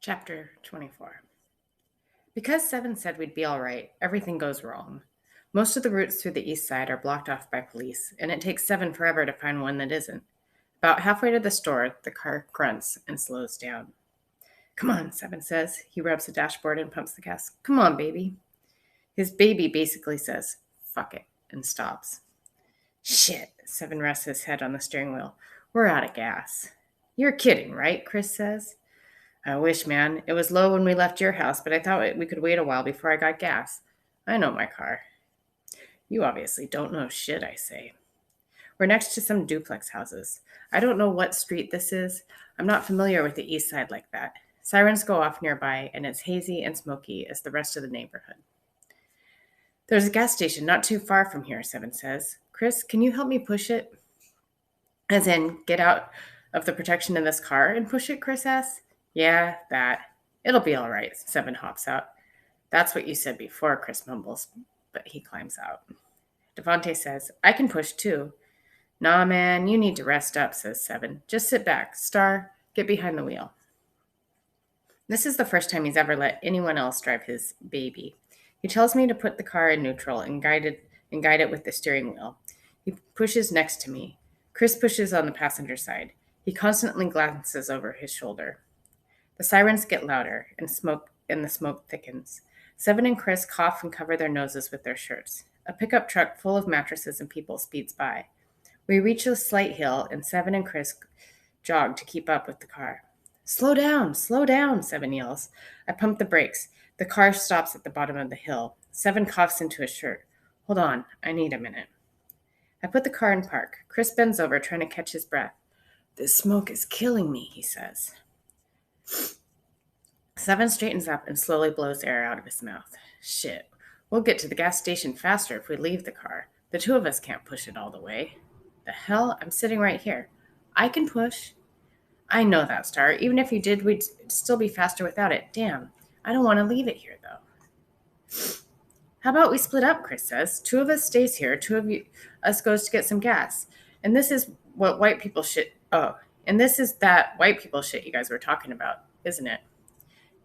Chapter 24. Because Seven said we'd be all right, everything goes wrong. Most of the routes through the east side are blocked off by police, and it takes Seven forever to find one that isn't. About halfway to the store, the car grunts and slows down. Come on, Seven says. He rubs the dashboard and pumps the gas. Come on, baby. His baby basically says, fuck it, and stops. Shit, Seven rests his head on the steering wheel. We're out of gas. You're kidding, right? Chris says. I wish, man. It was low when we left your house, but I thought we could wait a while before I got gas. I know my car. You obviously don't know shit, I say. We're next to some duplex houses. I don't know what street this is. I'm not familiar with the east side like that. Sirens go off nearby, and it's hazy and smoky as the rest of the neighborhood. There's a gas station not too far from here, Seven says. Chris, can you help me push it? As in, get out of the protection in this car and push it, Chris asks. Yeah, that. It'll be all right, Seven hops out. That's what you said before, Chris mumbles, but he climbs out. Devante says, I can push too. Nah, man, you need to rest up, says Seven. Just sit back. Star, get behind the wheel. This is the first time he's ever let anyone else drive his baby. He tells me to put the car in neutral and guide it with the steering wheel. He pushes next to me. Chris pushes on the passenger side. He constantly glances over his shoulder. The sirens get louder, and the smoke thickens. Seven and Chris cough and cover their noses with their shirts. A pickup truck full of mattresses and people speeds by. We reach a slight hill, and Seven and Chris jog to keep up with the car. Slow down, Seven yells. I pump the brakes. The car stops at the bottom of the hill. Seven coughs into his shirt. Hold on, I need a minute. I put the car in park. Chris bends over, trying to catch his breath. This smoke is killing me, he says. Seven straightens up and slowly blows air out of his mouth. Shit, we'll get to the gas station faster if we leave the car. The two of us can't push it all the way. The hell? I'm sitting right here. I can push. I know that, Star. Even if you did, we'd still be faster without it. Damn, I don't want to leave it here, though. How about we split up, Chris says. Two of us stays here, us goes to get some gas. And this is what white people shit. Oh, and this is that white people shit you guys were talking about, isn't it?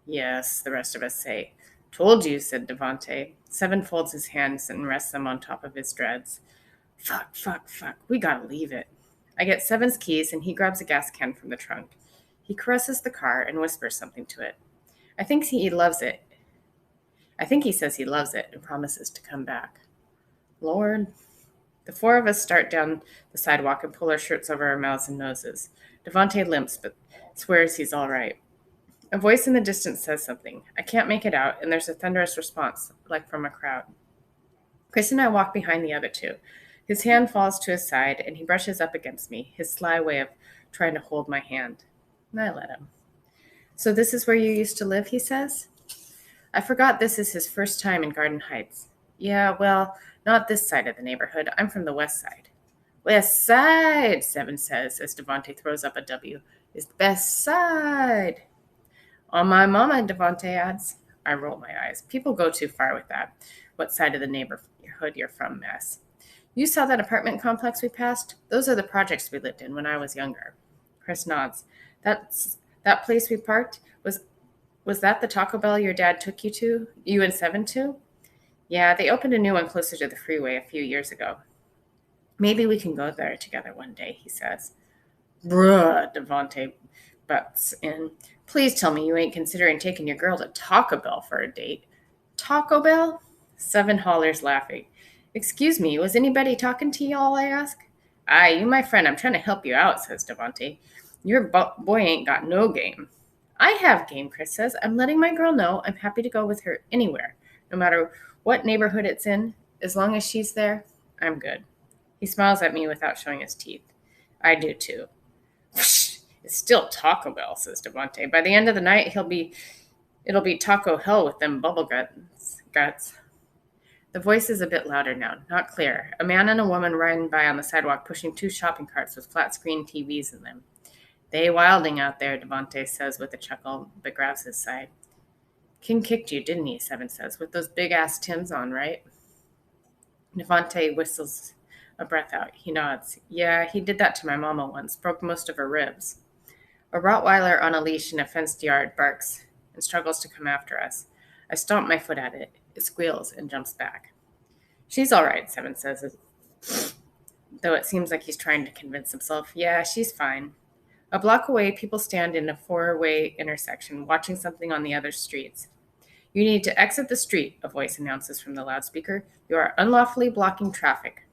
Yes, the rest of us say. Told you, said Devante. Seven folds his hands and rests them on top of his dreads. Fuck. We gotta leave it. I get Seven's keys and he grabs a gas can from the trunk. He caresses the car and whispers something to it. I think he says he loves it and promises to come back. Lord. The four of us start down the sidewalk and pull our shirts over our mouths and noses. Devante limps but swears he's all right. A voice in the distance says something. I can't make it out, and there's a thunderous response, like from a crowd. Chris and I walk behind the other two. His hand falls to his side, and he brushes up against me, his sly way of trying to hold my hand. And I let him. So this is where you used to live, he says? I forgot this is his first time in Garden Heights. Yeah, well, not this side of the neighborhood. I'm from the west side. West side, Seven says, as Devante throws up a W, is the best side. On my mama, Devante adds. I roll my eyes. People go too far with that. What side of the neighborhood you're from, mess. You saw that apartment complex we passed? Those are the projects we lived in when I was younger. Chris nods. That place we parked? Was that the Taco Bell your dad took you and Seven to? Yeah, they opened a new one closer to the freeway a few years ago. Maybe we can go there together one day, he says. Bruh, Devante butts in. Please tell me you ain't considering taking your girl to Taco Bell for a date. Taco Bell? Seven hollers laughing. Excuse me, was anybody talking to y'all, I ask? Aye, you my friend, I'm trying to help you out, says Devante. Your boy ain't got no game. I have game, Chris says. I'm letting my girl know I'm happy to go with her anywhere, no matter what neighborhood it's in. As long as she's there, I'm good. He smiles at me without showing his teeth. I do too. It's still Taco Bell, says Devante. By the end of the night, it'll be taco hell with them bubble guts. The voice is a bit louder now, not clear. A man and a woman riding by on the sidewalk pushing two shopping carts with flat-screen TVs in them. They wilding out there, Devante says with a chuckle, but grabs his side. King kicked you, didn't he, Seven says, with those big-ass Tims on, right? Devante whistles a breath out. He nods. Yeah, he did that to my mama once, broke most of her ribs. A Rottweiler on a leash in a fenced yard barks. and struggles to come after us. I stomp my foot at it. It squeals and jumps back. She's all right, Seven says, though it seems like he's trying to convince himself. Yeah, she's fine. A block away, people stand in a four-way intersection, watching something on the other streets. You need to exit the street, a voice announces from the loudspeaker. You are unlawfully blocking traffic.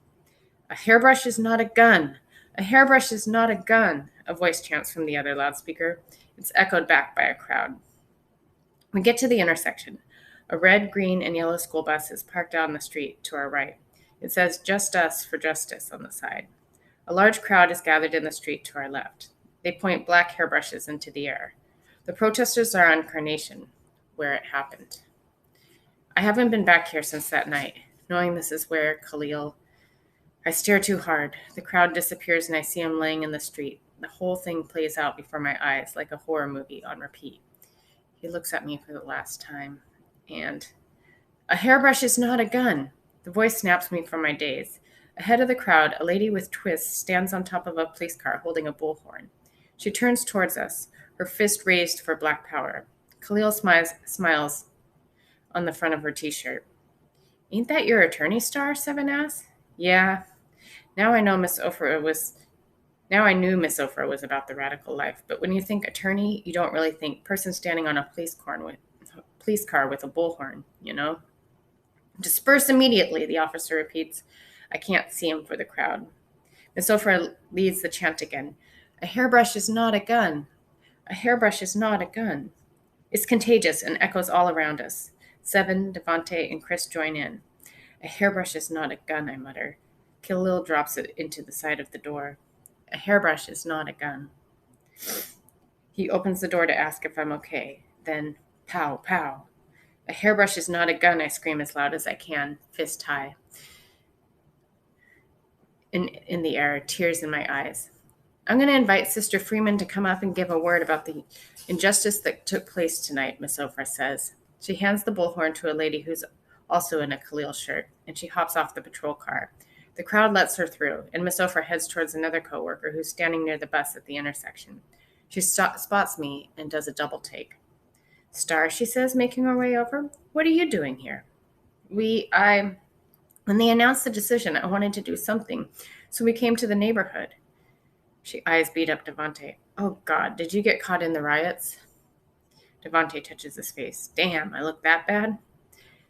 A hairbrush is not a gun. A hairbrush is not a gun, a voice chants from the other loudspeaker. It's echoed back by a crowd. We get to the intersection. A red, green, and yellow school bus is parked out on the street to our right. It says "Just Us for Justice" on the side. A large crowd is gathered in the street to our left. They point black hairbrushes into the air. The protesters are on Carnation, where it happened. I haven't been back here since that night, knowing this is where Khalil... I stare too hard. The crowd disappears and I see him laying in the street. The whole thing plays out before my eyes like a horror movie on repeat. He looks at me for the last time, and... A hairbrush is not a gun. The voice snaps me from my daze. Ahead of the crowd, a lady with twists stands on top of a police car holding a bullhorn. She turns towards us, her fist raised for black power. Khalil smiles on the front of her t-shirt. Ain't that your attorney, Star? Seven asks. Yeah. Now I knew Miss Ofra was about the radical life, but when you think attorney, you don't really think person standing on a police car with a bullhorn, you know? Disperse immediately, the officer repeats. I can't see him for the crowd. Miss Ofra leads the chant again. A hairbrush is not a gun. A hairbrush is not a gun. It's contagious and echoes all around us. Seven, Devante, and Chris join in. A hairbrush is not a gun, I mutter. Khalil drops it into the side of the door. A hairbrush is not a gun. He opens the door to ask if I'm okay. Then, pow, pow. A hairbrush is not a gun, I scream as loud as I can, fist high. In the air, tears in my eyes. I'm going to invite Sister Freeman to come up and give a word about the injustice that took place tonight, Miss Ofra says. She hands the bullhorn to a lady who's also in a Khalil shirt, and she hops off the patrol car. The crowd lets her through, and Miss Ofra heads towards another coworker who's standing near the bus at the intersection. She spots me and does a double take. Star, she says, making her way over. What are you doing here? When they announced the decision, I wanted to do something, so we came to the neighborhood. She eyes beat up Devante. Oh, God, did you get caught in the riots? Devante touches his face. Damn, I look that bad?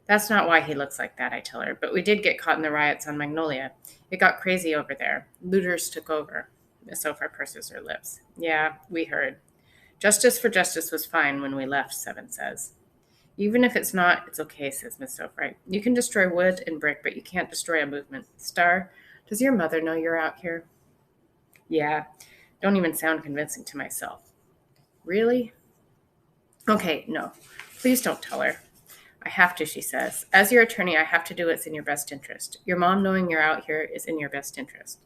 That's not why he looks like that, I tell her, but we did get caught in the riots on Magnolia. It got crazy over there. Looters took over. Miss Ofra purses her lips. Yeah, we heard. Justice for justice was fine when we left, Seven says. Even if it's not, it's okay, says Miss Ofra. You can destroy wood and brick, but you can't destroy a movement. Star, does your mother know you're out here? Yeah, don't even sound convincing to myself. Really? Okay, no. Please don't tell her. I have to, she says. As your attorney, I have to do what's in your best interest. Your mom knowing you're out here is in your best interest.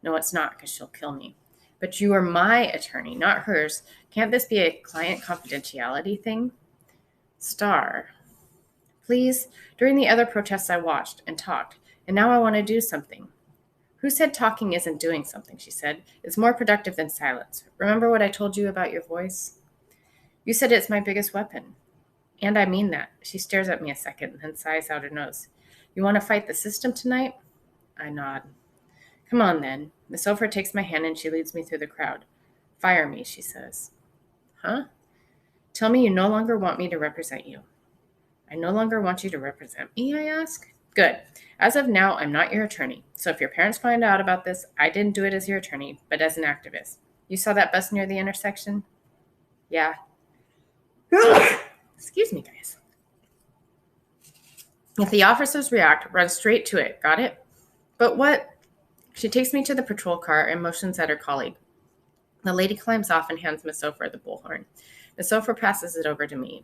No, it's not, because she'll kill me. But you are my attorney, not hers. Can't this be a client confidentiality thing? Star. Please, during the other protests I watched and talked, and now I want to do something. Who said talking isn't doing something, she said. It's more productive than silence. Remember what I told you about your voice? You said it's my biggest weapon. And I mean that. She stares at me a second and then sighs out her nose. You want to fight the system tonight? I nod. Come on, then. Miss Ofra takes my hand and she leads me through the crowd. Fire me, she says. Huh? Tell me you no longer want me to represent you. I no longer want you to represent me, I ask. Good. As of now, I'm not your attorney. So if your parents find out about this, I didn't do it as your attorney, but as an activist. You saw that bus near the intersection? Yeah. Excuse me, guys. If the officers react, run straight to it. Got it? But what? She takes me to the patrol car and motions at her colleague. The lady climbs off and hands Miss Ofra the bullhorn. Miss Ofra passes it over to me.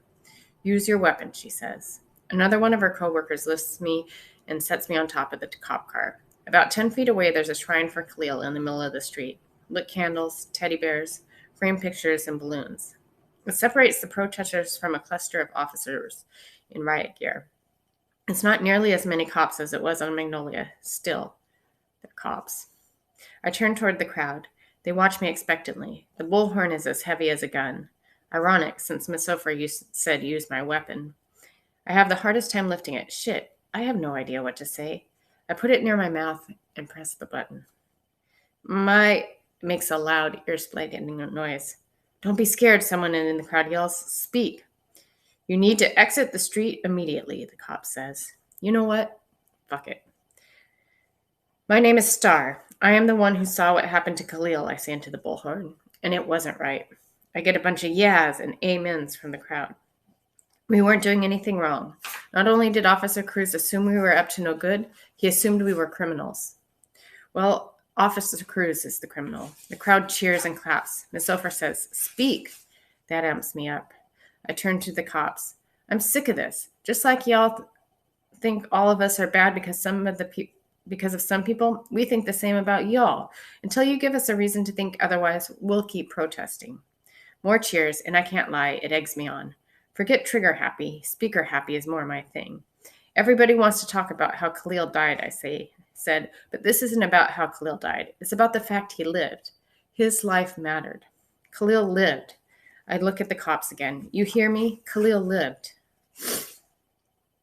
Use your weapon, she says. Another one of her coworkers lifts me and sets me on top of the cop car. About 10 feet away, there's a shrine for Khalil in the middle of the street. Lit candles, teddy bears, framed pictures, and balloons. It separates the protesters from a cluster of officers in riot gear. It's not nearly as many cops as it was on Magnolia. Still, they're cops. I turn toward the crowd. They watch me expectantly. The bullhorn is as heavy as a gun. Ironic, since Miss Sofra said use my weapon. I have the hardest time lifting it. Shit, I have no idea what to say. I put it near my mouth and press the button. My makes a loud, ear-splitting noise. Don't be scared, someone in the crowd yells. Speak. You need to exit the street immediately, the cop says. You know what? Fuck it. My name is Star. I am the one who saw what happened to Khalil, I say into the bullhorn, and it wasn't right. I get a bunch of yeahs and amens from the crowd. We weren't doing anything wrong. Not only did Officer Cruz assume we were up to no good, he assumed we were criminals. Well, Officer Cruz is the criminal. The crowd cheers and claps. Miss Sofra says, speak. That amps me up. I turn to the cops. I'm sick of this. Just like y'all think all of us are bad because of some people, we think the same about y'all. Until you give us a reason to think otherwise, we'll keep protesting. More cheers, and I can't lie, it eggs me on. Forget trigger happy. Speaker happy is more my thing. Everybody wants to talk about how Khalil died, I said, but this isn't about how Khalil died. It's about the fact he lived. His life mattered. Khalil lived. I look at the cops again. You hear me? Khalil lived.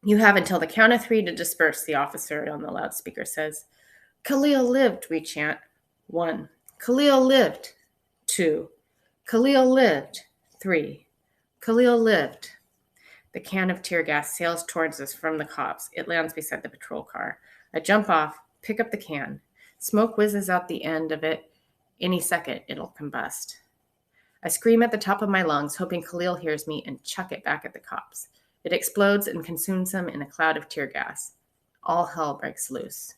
You have until the count of 3 to disperse, the officer on the loudspeaker says. Khalil lived, we chant. 1. Khalil lived. 2. Khalil lived. 3. Khalil lived. The can of tear gas sails towards us from the cops. It lands beside the patrol car. I jump off, pick up the can. Smoke whizzes out the end of it. Any second, it'll combust. I scream at the top of my lungs, hoping Khalil hears me, and chuck it back at the cops. It explodes and consumes them in a cloud of tear gas. All hell breaks loose.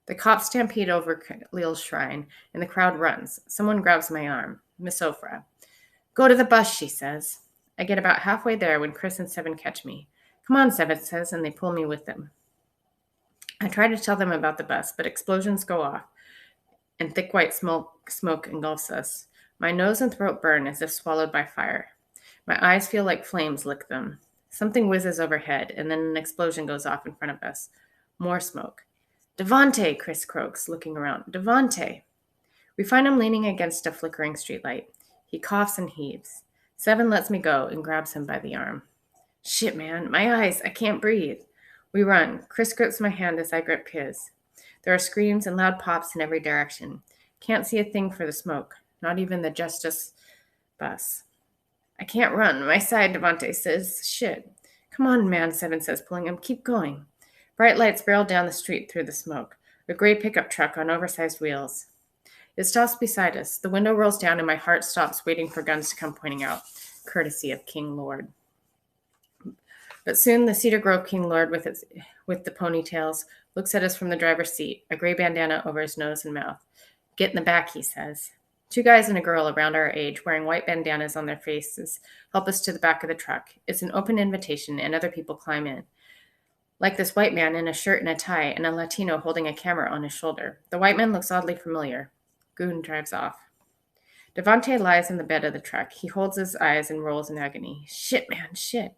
The cops stampede over Khalil's shrine, and the crowd runs. Someone grabs my arm. Miss Sofra. Go to the bus, she says. I get about halfway there when Chris and Seven catch me. Come on, Seven says, and they pull me with them. I try to tell them about the bus, but explosions go off, and thick white smoke engulfs us. My nose and throat burn as if swallowed by fire. My eyes feel like flames lick them. Something whizzes overhead, and then an explosion goes off in front of us. More smoke. Devante, Chris croaks, looking around. Devante. We find him leaning against a flickering streetlight. He coughs and heaves. Seven lets me go and grabs him by the arm. Shit, man, my eyes, I can't breathe. We run. Chris grips my hand as I grip his. There are screams and loud pops in every direction. Can't see a thing for the smoke, not even the Justice bus. I can't run. My side, Devante says. Shit. Come on, man, Seven says, pulling him. Keep going. Bright lights barrel down the street through the smoke. A gray pickup truck on oversized wheels. It stops beside us. The window rolls down and my heart stops, waiting for guns to come pointing out, courtesy of King Lord. But soon the Cedar Grove King Lord with the ponytails looks at us from the driver's seat, a gray bandana over his nose and mouth. Get in the back, he says. 2 guys and a girl around our age wearing white bandanas on their faces help us to the back of the truck. It's an open invitation and other people climb in. Like this white man in a shirt and a tie and a Latino holding a camera on his shoulder. The white man looks oddly familiar. Goon drives off. Devante lies in the bed of the truck. He holds his eyes and rolls in agony. Shit, man, shit.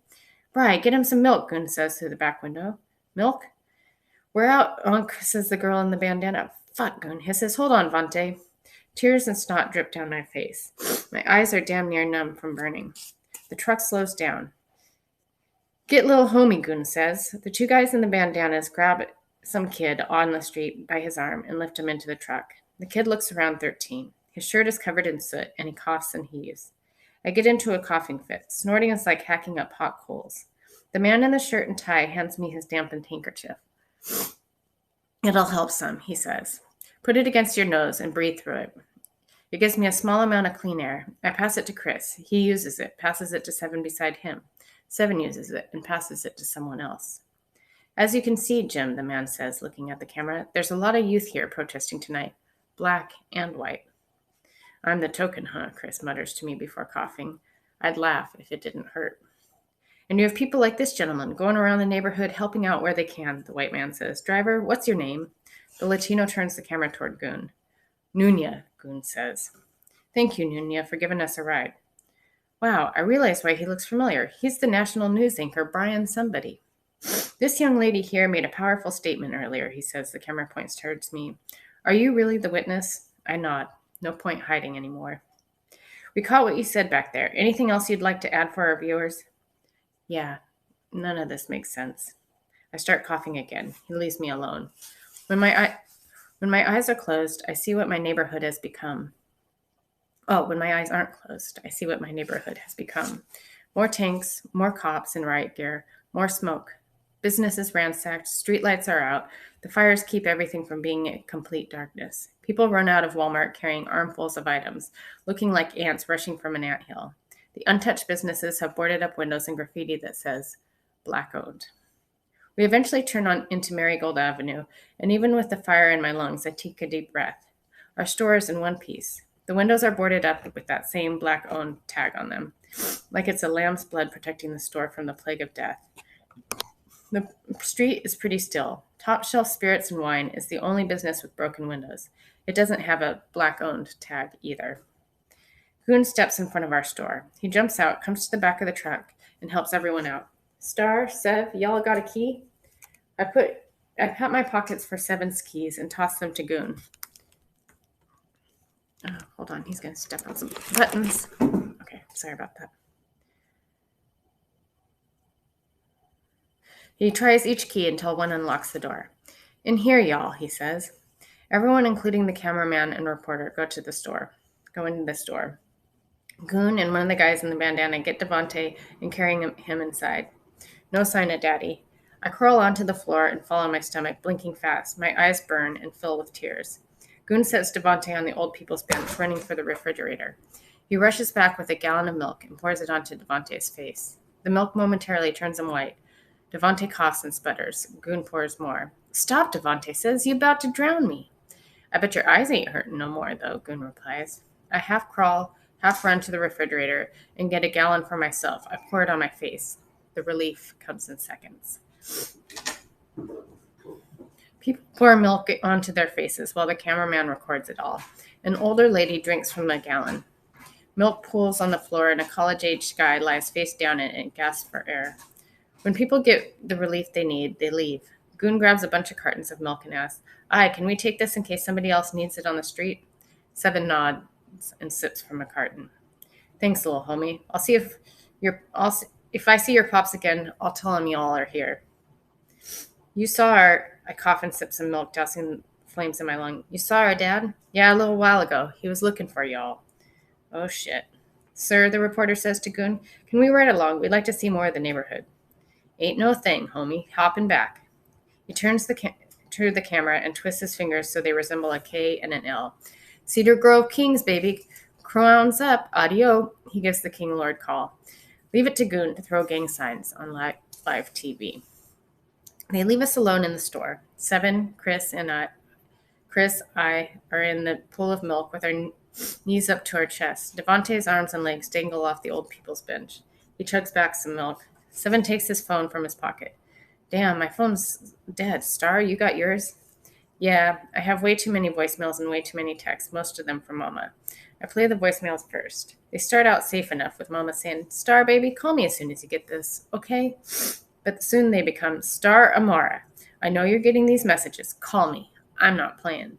Bri, get him some milk, Goon says through the back window. Milk? We're out, Unc, says the girl in the bandana. Fuck, Goon hisses. Hold on, Vante. Tears and snot drip down my face. My eyes are damn near numb from burning. The truck slows down. Get little homie, Goon says. The 2 guys in the bandanas grab some kid on the street by his arm and lift him into the truck. The kid looks around 13. His shirt is covered in soot, and he coughs and heaves. I get into a coughing fit. Snorting is like hacking up hot coals. The man in the shirt and tie hands me his dampened handkerchief. It'll help some, he says. Put it against your nose and breathe through it. It gives me a small amount of clean air. I pass it to Chris. He uses it, passes it to Seven beside him. Seven uses it and passes it to someone else. As you can see, Jim, the man says, looking at the camera, there's a lot of youth here protesting tonight, black and white. I'm the token, huh? Chris mutters to me before coughing. I'd laugh if it didn't hurt. And you have people like this gentleman going around the neighborhood helping out where they can, the white man says. Driver, what's your name? The Latino turns the camera toward Goon. Nunya, Goon says. Thank you, Nunya, for giving us a ride. Wow, I realize why he looks familiar. He's the national news anchor, Brian somebody. This young lady here made a powerful statement earlier, he says. The camera points towards me. Are you really the witness? I nod. No point hiding anymore. We caught what you said back there. Anything else you'd like to add for our viewers? Yeah, none of this makes sense. I start coughing again. He leaves me alone. When my eyes are closed, I see what my neighborhood has become. Oh, when my eyes aren't closed, I see what my neighborhood has become. More tanks, more cops in riot gear, more smoke. Businesses ransacked, streetlights are out. The fires keep everything from being in complete darkness. People run out of Walmart carrying armfuls of items, looking like ants rushing from an anthill. The untouched businesses have boarded up windows and graffiti that says, Black owned. We eventually turn on into Marigold Avenue, and even with the fire in my lungs, I take a deep breath. Our store is in one piece. The windows are boarded up with that same black owned tag on them, like it's a lamb's blood protecting the store from the plague of death. The street is pretty still. Top shelf spirits and wine is the only business with broken windows. It doesn't have a black owned tag either. Goon steps in front of our store. He jumps out, comes to the back of the truck, and helps everyone out. Star, Sev, y'all got a key? I pat my pockets for Seven's keys and toss them to Goon. Oh, hold on, he's gonna step on some buttons. Okay, sorry about that. He tries each key until one unlocks the door. In here, y'all, he says. Everyone, including the cameraman and reporter, go into the store. Goon and one of the guys in the bandana get Devante and carrying him inside. No sign of Daddy. I crawl onto the floor and fall on my stomach, blinking fast. My eyes burn and fill with tears. Goon sets Devante on the old people's bench, running for the refrigerator. He rushes back with a gallon of milk and pours it onto Devante's face. The milk momentarily turns him white. Devante coughs and sputters. Goon pours more. Stop, Devante says. You about to drown me. I bet your eyes ain't hurting no more, though, Goon replies. I half crawl, half run to the refrigerator, and get a gallon for myself. I pour it on my face. The relief comes in seconds. People pour milk onto their faces while the cameraman records it all. An older lady drinks from a gallon. Milk pools on the floor, and a college-aged guy lies face down in it and gasps for air. When people get the relief they need, they leave. Goon grabs a bunch of cartons of milk and asks, can we take this in case somebody else needs it on the street? Seven nods and sips from a carton. Thanks, little homie. If I see your pops again, I'll tell him y'all are here. I cough and sip some milk, dousing flames in my lung. You saw our dad? Yeah, a little while ago. He was looking for y'all. Oh, shit. Sir, the reporter says to Goon, can we ride along? We'd like to see more of the neighborhood. Ain't no thing, homie. Hopping back. He turns to the camera and twists his fingers so they resemble a K and an L. Cedar Grove Kings, baby. Crowns up. Adio. He gives the King Lord call. Leave it to Goon to throw gang signs on live TV. They leave us alone in the store. Seven, Chris, I are in the pool of milk with our knees up to our chests. Devante's arms and legs dangle off the old people's bench. He chugs back some milk. Seven takes his phone from his pocket. Damn, my phone's dead. Star, you got yours? Yeah, I have way too many voicemails and way too many texts, most of them from Mama. I play the voicemails first. They start out safe enough with Mama saying, Star, baby, call me as soon as you get this, okay? But soon they become, Star Amara, I know you're getting these messages. Call me. I'm not playing.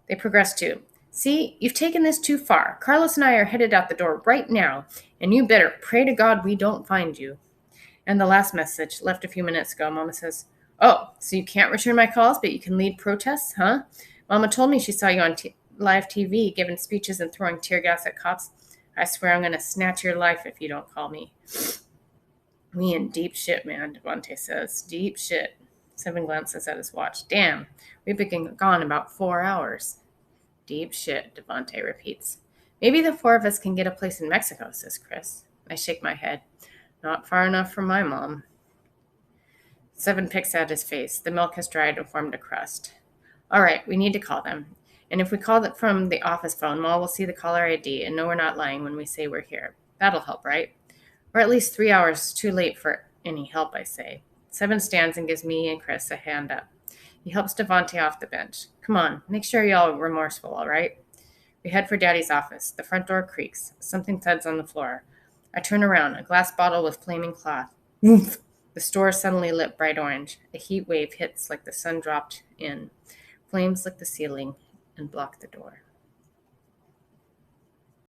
They progress to, see, you've taken this too far. Carlos and I are headed out the door right now, and you better pray to God we don't find you. And the last message, left a few minutes ago, Mama says, oh, so you can't return my calls, but you can lead protests, huh? Mama told me she saw you on live TV giving speeches and throwing tear gas at cops. I swear I'm going to snatch your life if you don't call me. We in deep shit, man, Devante says. Deep shit. Seven glances at his watch. Damn, we've been gone about 4 hours. Deep shit, Devante repeats. Maybe the four of us can get a place in Mexico, says Chris. I shake my head. Not far enough from my mom. Seven picks at his face. The milk has dried and formed a crust. All right, we need to call them. And if we call it from the office phone, Ma will see the caller ID and know we're not lying when we say we're here. That'll help, right? We're at least 3 hours too late for any help, I say. Seven stands and gives me and Chris a hand up. He helps Devante off the bench. Come on, make sure y'all are remorseful, all right? We head for Daddy's office. The front door creaks. Something thuds on the floor. I turn around, a glass bottle with flaming cloth. Woof! The store suddenly lit bright orange. A heat wave hits like the sun dropped in. Flames lick the ceiling and block the door.